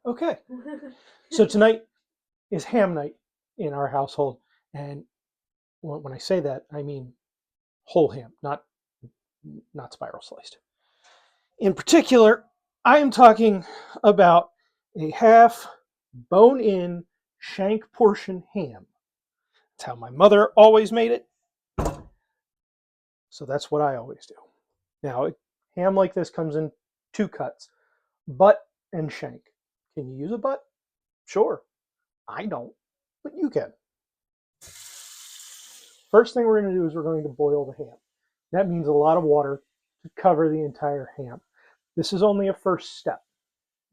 Okay, so tonight is ham night in our household, and when I say that, I mean whole ham, not spiral sliced. In particular, I am talking about a half bone-in shank portion ham. That's how my mother always made it, so that's what I always do. Now, ham like this comes in two cuts, butt and shank. Can you use a butt? Sure. I don't, but you can. First thing we're going to do is we're going to boil the ham. That means a lot of water to cover the entire ham. This is only a first step,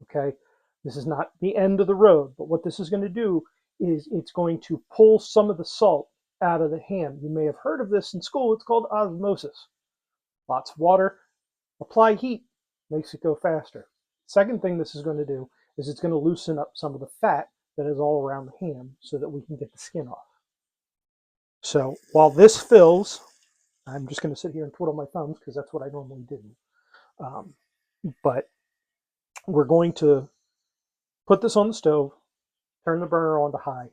okay? This is not the end of the road, but what this is going to do is it's going to pull some of the salt out of the ham. You may have heard of this in school. It's called osmosis. Lots of water, apply heat, makes it go faster. Second thing this is going to do is it's going to loosen up some of the fat that is all around the ham so that we can get the skin off. So while this fills, I'm just going to sit here and twiddle my thumbs because that's what I normally do. Um, but we're going to put this on the stove, turn the burner on to high,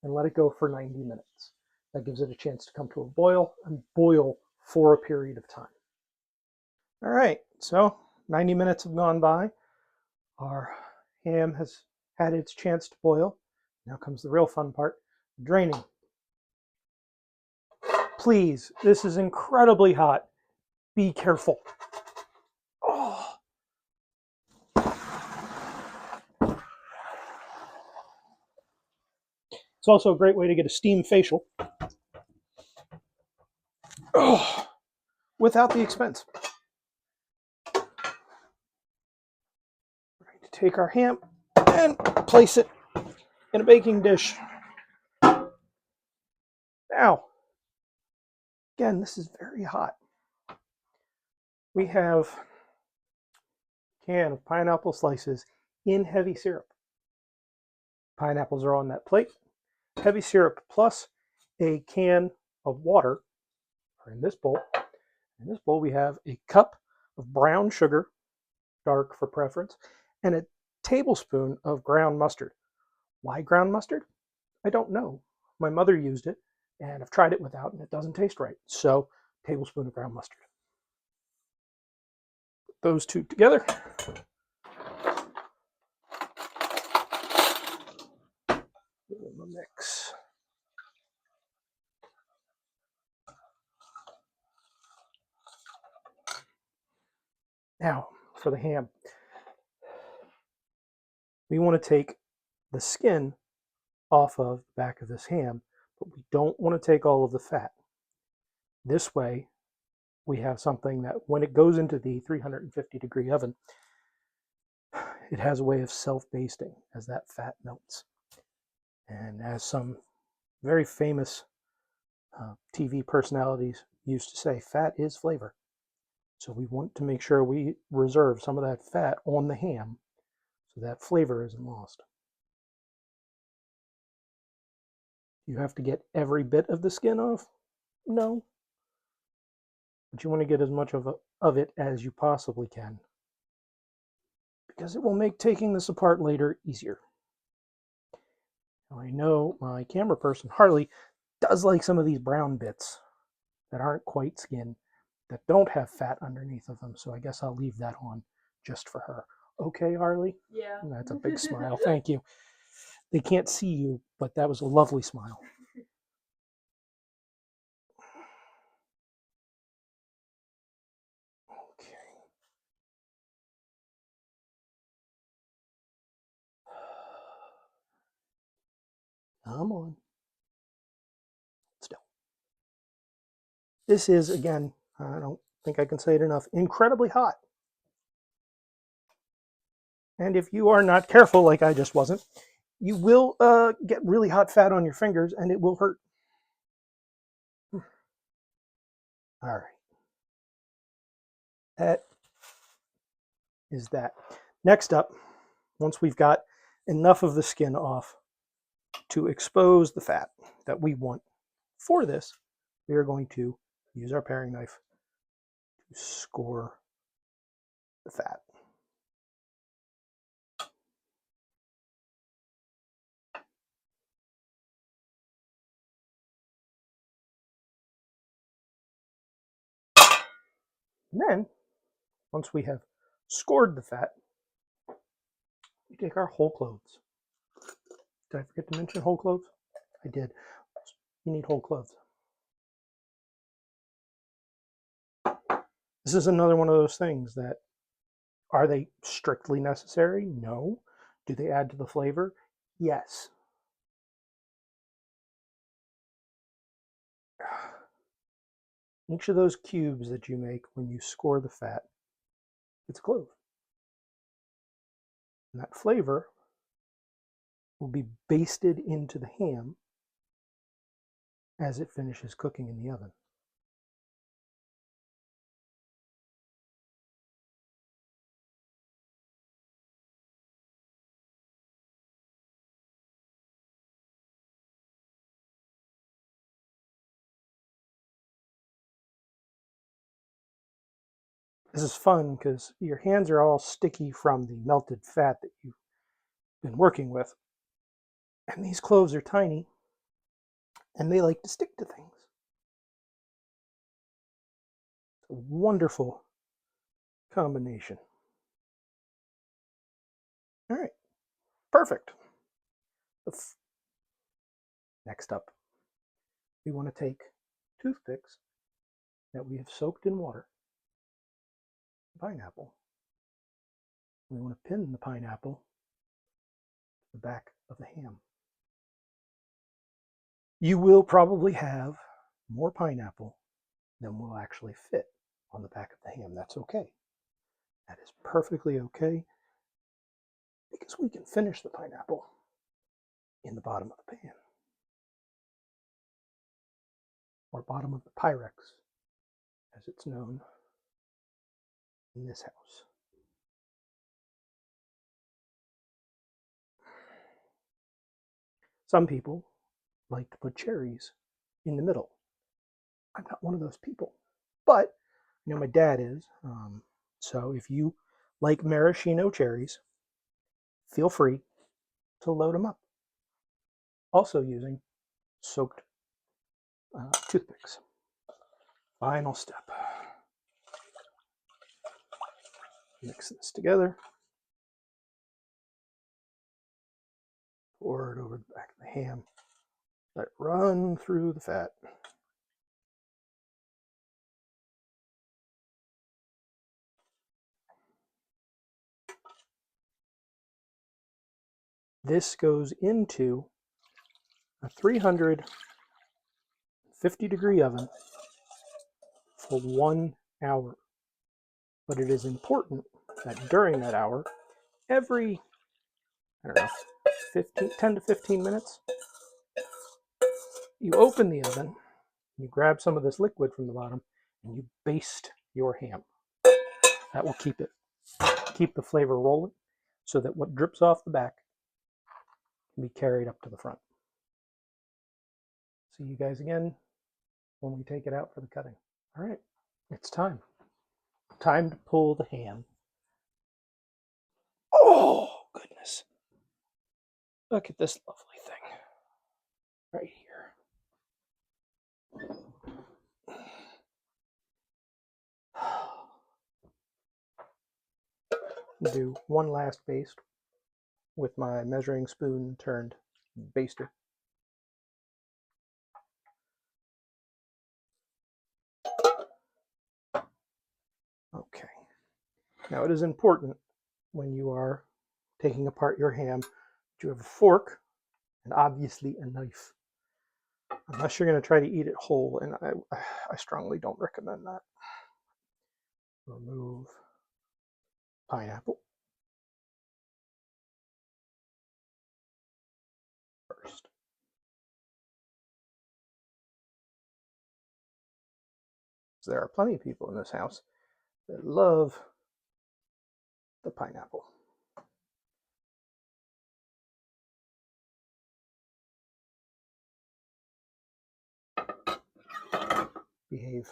and let it go for 90 minutes. That gives it a chance to come to a boil and boil for a period of time. All right, so 90 minutes have gone by. Our ham has had its chance to boil. Now comes the real fun part, draining. Please, this is incredibly hot. Be careful. Oh. It's also a great way to get a steam facial without the expense. We're going to take our ham and place it in a baking dish. Now, again, this is very hot. We have a can of pineapple slices in heavy syrup. Pineapples are on that plate. Heavy syrup plus a can of water are in this bowl. In this bowl, we have a cup of brown sugar, dark for preference, and a tablespoon of ground mustard. Why ground mustard? I don't know. My mother used it, and I've tried it without, and it doesn't taste right. So, tablespoon of ground mustard. Put those two together. Give them a mix. Now, for the ham. We want to take the skin off of the back of this ham, but we don't want to take all of the fat. This way, we have something that when it goes into the 350-degree oven, it has a way of self-basting as that fat melts. And as some very famous TV personalities used to say, fat is flavor. So we want to make sure we reserve some of that fat on the ham so that flavor isn't lost. You have to get every bit of the skin off? No. But you want to get as much of it as you possibly can, because it will make taking this apart later easier. Now, I know my camera person, Harley, does like some of these brown bits that aren't quite skin, that don't have fat underneath of them, so I guess I'll leave that on just for her. Okay, Harley? Yeah. That's a big smile. Thank you. They can't see you, but that was a lovely smile. Okay. Come on. Still. This is, again, I don't think I can say it enough, incredibly hot. And if you are not careful, like I just wasn't, you will get really hot fat on your fingers and it will hurt. All right. That is that. Next up, once we've got enough of the skin off to expose the fat that we want for this, we are going to use our paring knife to score the fat. And then, once we have scored the fat, we take our whole cloves. Did I forget to mention whole cloves? I did. You need whole cloves. This is another one of those things that, are they strictly necessary? No. Do they add to the flavor? Yes. Each of those cubes that you make when you score the fat, it's a clove. And that flavor will be basted into the ham as it finishes cooking in the oven. This is fun because your hands are all sticky from the melted fat that you've been working with. And these cloves are tiny and they like to stick to things. It's a wonderful combination. All right, perfect. Next up, we want to take toothpicks that we have soaked in water, pineapple. We want to pin the pineapple to the back of the ham. You will probably have more pineapple than will actually fit on the back of the ham. That's okay. That is perfectly okay because we can finish the pineapple in the bottom of the pan, or bottom of the Pyrex, as it's known in this house. Some people like to put cherries in the middle. I'm not one of those people, but you know my dad is. So if you like maraschino cherries, feel free to load them up. Also using soaked toothpicks. Final step. Mix this together. Pour it over the back of the ham. Let it run through the fat. This goes into a 350-degree oven for 1 hour. But it is important that during that hour, every, 10 to 15 minutes, you open the oven, you grab some of this liquid from the bottom, and you baste your ham. That will keep the flavor rolling so that what drips off the back can be carried up to the front. See you guys again when we take it out for the cutting. All right, it's time. Time to pull the ham. Oh, goodness. Look at this lovely thing right here. Do one last baste with my measuring spoon turned baster. Okay. Now it is important when you are taking apart your ham that you have a fork and obviously a knife. Unless you're going to try to eat it whole, and I strongly don't recommend that. Remove pineapple first. There are plenty of people in this house that love the pineapple. Behave.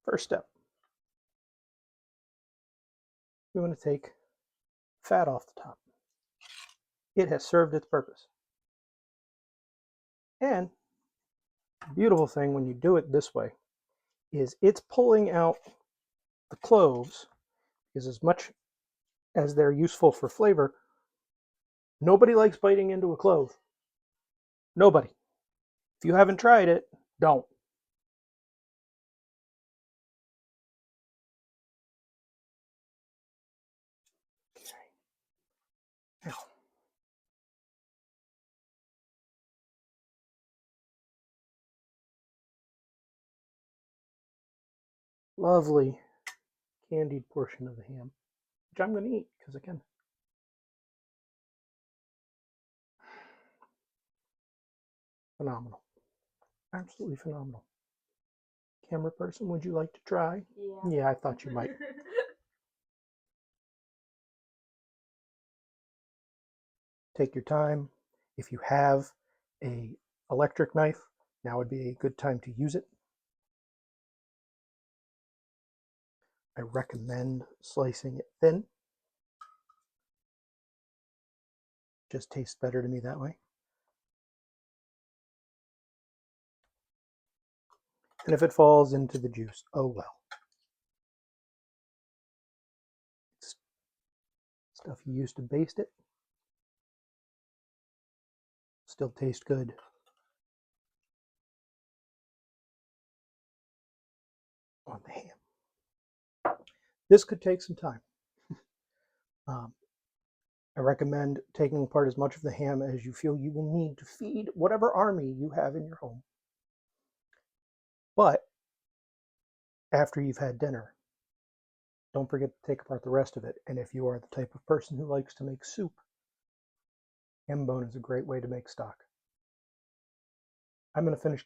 First step, we want to take fat off the top. It has served its purpose. And the beautiful thing when you do it this way is it's pulling out the cloves, because as much as they're useful for flavor, nobody likes biting into a clove. Nobody. If you haven't tried it, don't. Okay. Now, lovely candied portion of the ham, which I'm going to eat because I can. Phenomenal. Absolutely phenomenal. Camera person, would you like to try? Yeah. Yeah, I thought you might. Take your time. If you have a electric knife, now would be a good time to use it. I recommend slicing it thin. Just tastes better to me that way. And if it falls into the juice, oh well. It's stuff you used to baste it. Still tastes good. On the ham. This could take some time. I recommend taking apart as much of the ham as you feel you will need to feed whatever army you have in your home. But after you've had dinner, don't forget to take apart the rest of it. And if you are the type of person who likes to make soup, ham bone is a great way to make stock. I'm going to finish